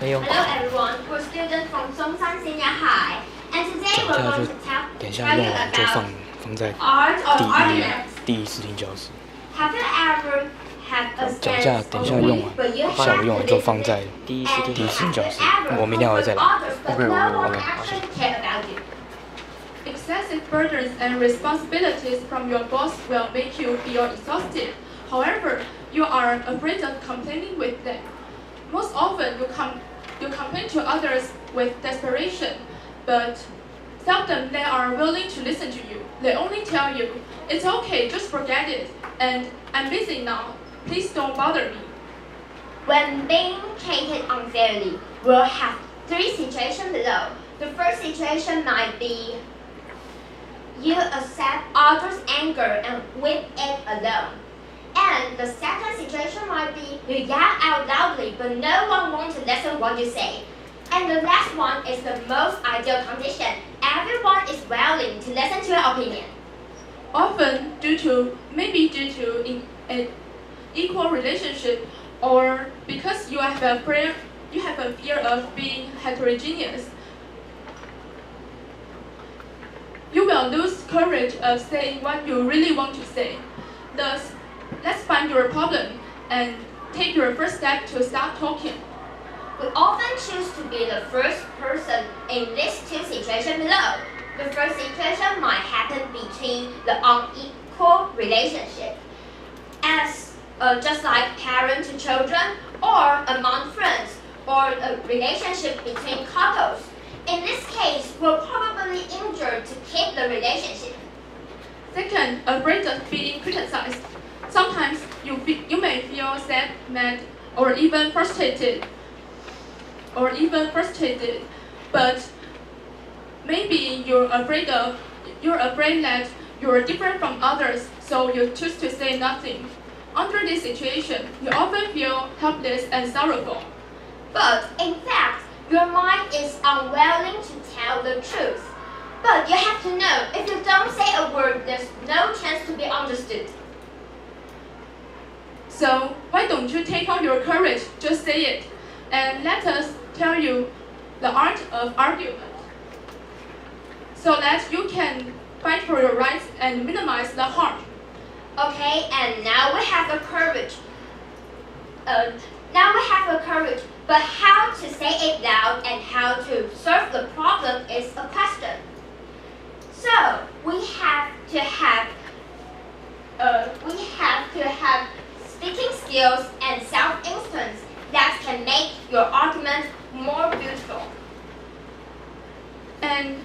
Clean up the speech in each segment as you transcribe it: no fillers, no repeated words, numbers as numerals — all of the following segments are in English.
没有。Hello everyone, we're students from Songshan Senior High, and today we're going to等一 tell 下 you 用完就 about 放在 art of arguments. 第一视听教室。 Have you ever had a 讲一下， sense 等 of 一下用 relief when you 完，下午 have 用 to 完就 listen 放在 it? 第一 And 视听教室 have you ever 我明天还会再 comfort 来。 others, but no one actually care about you? Excessive burdens and responsibilities from your boss will make you feel exhausted. However, you are afraid of complaining with them. Most often, you complain to others with desperation, but seldom they are willing to listen to you. They only tell you, "It's okay, just forget it," and "I'm busy now. Please don't bother me." When being treated unfairly, we'll have three situations below. The first situation might be you accept others' anger and weep it alone. And the second situation might be you yell out loudly but no one wants to listen what you say. And the last one is the most ideal condition. Everyone is willing to listen to your opinion. Often, maybe due to an equal relationship, or because you have a fear of being heterogeneous, you will lose courage of saying what you really want to say. Thus, let's find your problem and take your first step to start talking. We often choose to be the first person in these two situations below. The first situation might happen between the unequal relationship, as just like parent to children, or among friends, or a relationship between couples. In this case, we're probably injured to keep the relationship. Second, afraid of being criticized. Sometimes you may feel sad, mad, or even frustrated. But maybe you're afraid that you're different from others, so you choose to say nothing. Under this situation, you often feel helpless and sorrowful. But in fact, your mind is unwilling to tell the truth. But you have to know, if you don't say a word, there's no chance to be understood. So why don't you take out your courage, just say it, and let us tell you the art of argument, so that you can fight for your rights and minimize the harm. Okay, and now we have the courage. But how to say it loud and how to solve the problem is a question. So we have to have speaking skills and self-instance that can make your argument more beautiful. And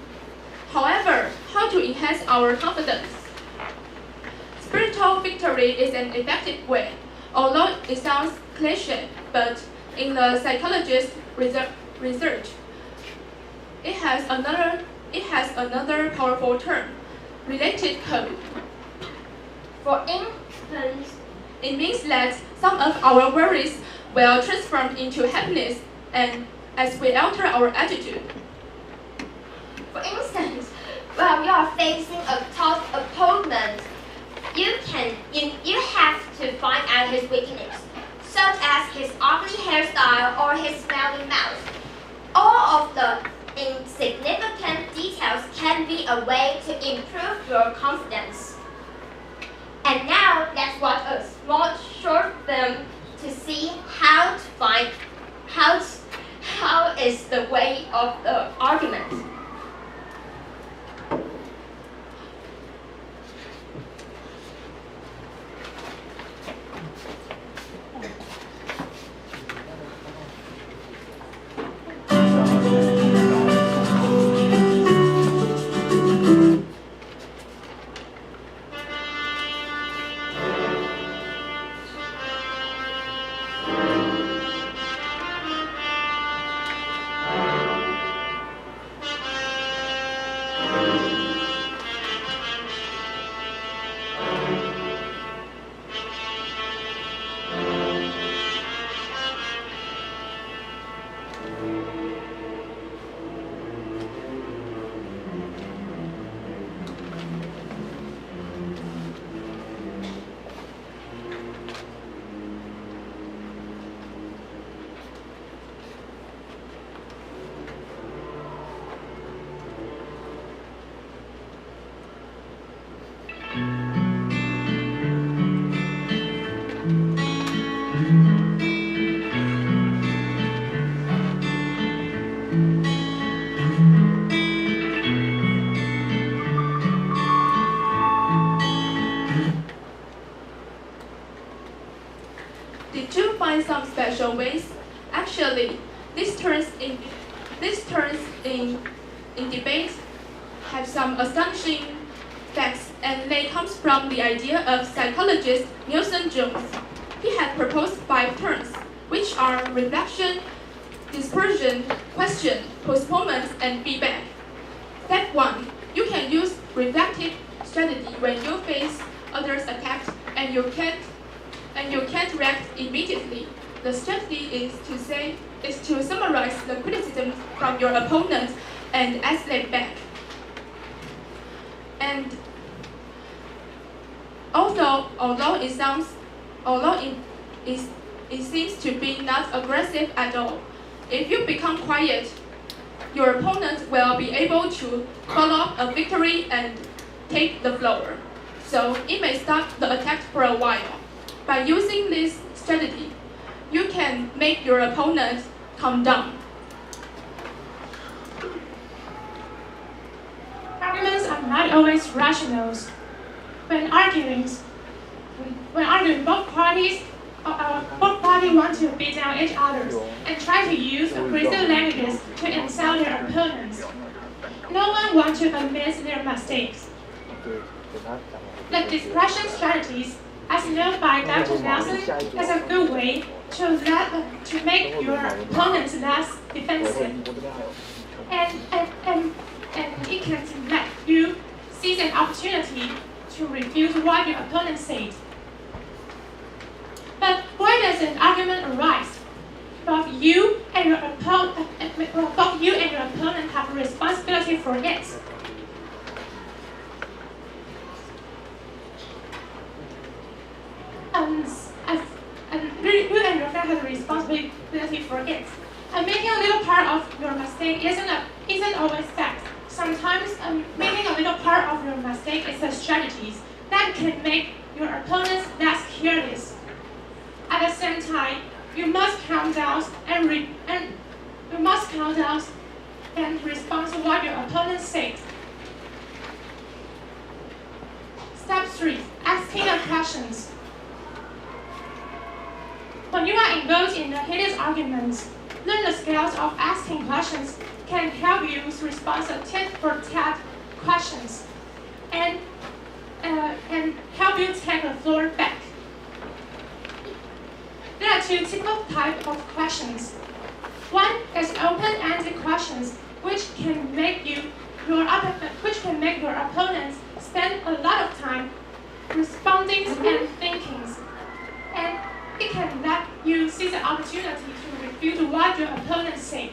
however, how to enhance our confidence? Spiritual victory is an effective way, although it sounds cliche, but in the psychologist's research, it has another powerful term, related code. For instance, it means that some of our worries will transform into happiness and as we alter our attitude. For instance, while you are facing a tough opponent, you have to find out his weakness, such as his ugly hairstyle or his smelly mouth. All of the insignificant details can be a way to improve your confidence. And now let's watch a small short film to see how is the way of the argument. special ways. Actually, these turns in debate have some astonishing facts, and they come from the idea of psychologist Nelson Jones. He had proposed 5 turns, which are reflection, dispersion, question, postponement, and feedback. Step 1. You can use reflective strategy when you face others' attack and you can't react immediately. The strategy is to summarize the criticism from your opponent and ask them back. And although it seems to be not aggressive at all, if you become quiet, your opponent will be able to follow a victory and take the floor. So it may stop the attack for a while. By using this strategy, you can make your opponent calm down. Arguments are not always rational. When arguing, both parties want to beat down each other and try to use aggressive languages to insult their opponents. No one wants to admit their mistakes. The discussion strategies, as known by Dr. Nelson, is a good way to make your opponents less defensive. And it can let you seize an opportunity to refute what your opponent said. But why does an argument arise? Both you and your opponent have a responsibility for it. You and your friend have a responsibility for it. And making a little part of your mistake isn't always fact. Sometimes making a little part of your mistake is a strategy that can make your opponents less careless. At the same time, you must calm down and respond to what your opponent says. Step 3. Asking the questions. When you are involved in a heated argument, learn the skills of asking questions can help you respond to tit-for-tat questions and help you take the floor back. There are 2 typical types of questions. One is open-ended questions, which can make your opponents spend a lot of time responding and thinking, and it can let you see the opportunity to refute what your opponent said.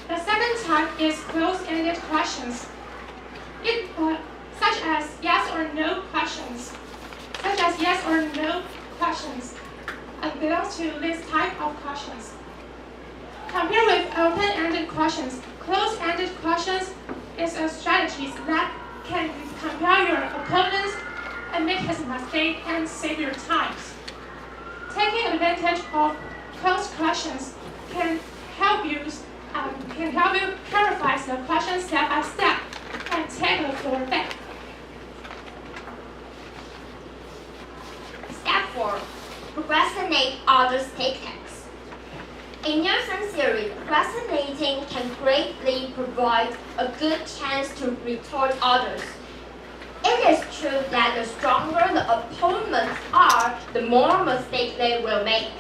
The second type is closed-ended questions, such as yes or no questions. Belongs to this type of questions. Compared with open-ended questions, closed-ended questions is a strategy that can compel your opponents and make his mistake and save your time. Taking advantage of closed questions can help you clarify the question step by step and take the floor back. Step 4. Procrastinate others' tactics. In Nelson's theory, procrastinating can greatly provide a good chance to retort others. It is true that the stronger the opponents are, the more mistakes they will make.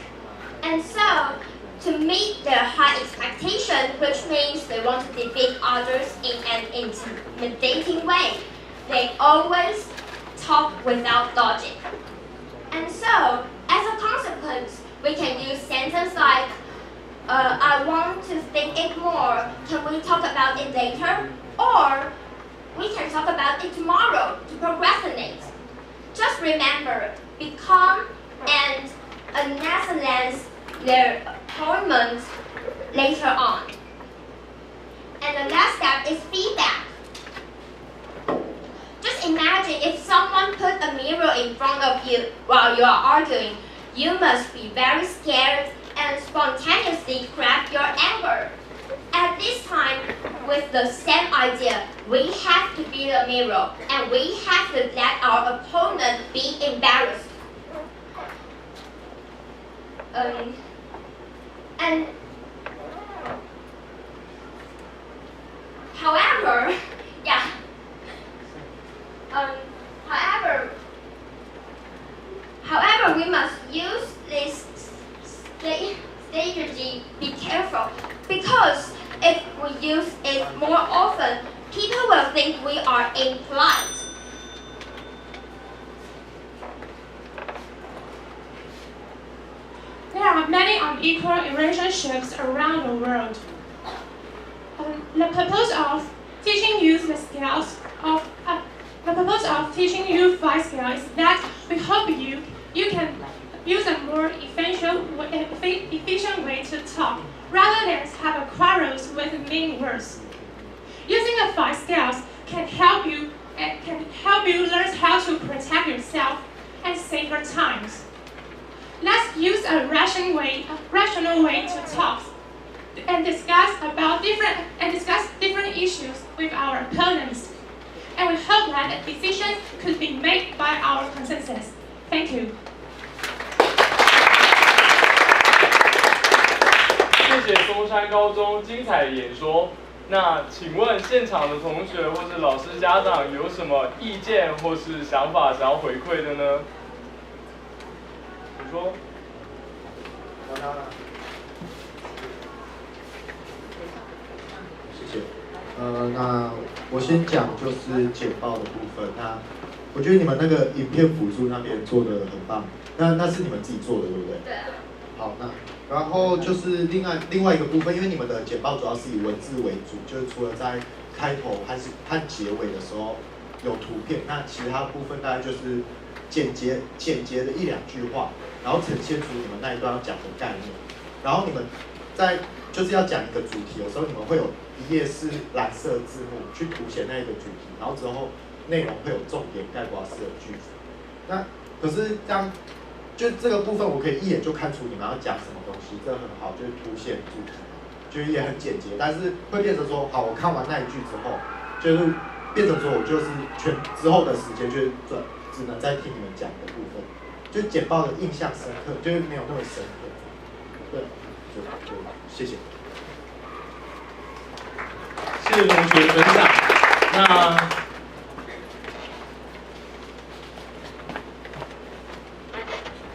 And so, to meet their high expectation, which means they want to defeat others in an intimidating way, they always talk without logic. And so, as a consequence, we can use sentences like, I want to think it more, can we talk about it later? Or, we can talk about it tomorrow to procrastinate. Just remember, be calm and analyze their opponents later on. And the last step is feedback. Just imagine if someone put a mirror in front of you while you are arguing. You must be very scared and spontaneously crack your anger. At this time, with the same idea, we have to be the mirror and we have to let our opponent be embarrassed. And however, yeah. However, we must use this strategy. Be careful, because if we use it more often, people will think we are impolite. There are many unequal relationships around the world. The purpose of teaching you the skills of the purpose of teaching you 5 skills is that we hope you can use a more efficient way to talk rather than have quarrels with mean words. Using the 5 skills can help you learn how to protect yourself and save your time. Let's use a rational way to talk and discuss different issues with our opponents. And we hope that decisions could be made by our consensus. Thank you. 谢谢松山高中精彩的演说。那请问现场的同学或是老师、家长有什么意见或是想法想要回馈的呢？请说。谢谢。那我先讲就是简报的部分。那我觉得你们那个影片辅助那边做的很棒。那是你们自己做的，对不对？对。好，那然后就是另外一个部分，因为你们的简报主要是以文字为主，就是除了在开头和结尾的时候有图片，那其他部分大概就是简洁的1-2句话，然后呈现出你们那一段要讲的概念。然后你们在就是要讲一个主题，有时候你们会有1页是蓝色字幕去凸显那一个主题，然后之后内容会有重点概括式的句子。那可是就这个部分，我可以一眼就看出你们要讲什么东西，这很好，就是凸显主题，就是也很简洁，但是会变成说，好，我看完那一句之后，就是变成说我就是之后的时间就是只能再听你们讲的部分，就简报的印象深刻，就是没有那么深刻。对，就谢谢。谢谢同学分享。那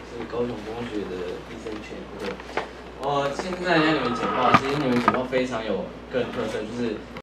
是高雄工学的医生权，对。现在让你们简报，其实你们简报非常有个人特色，就是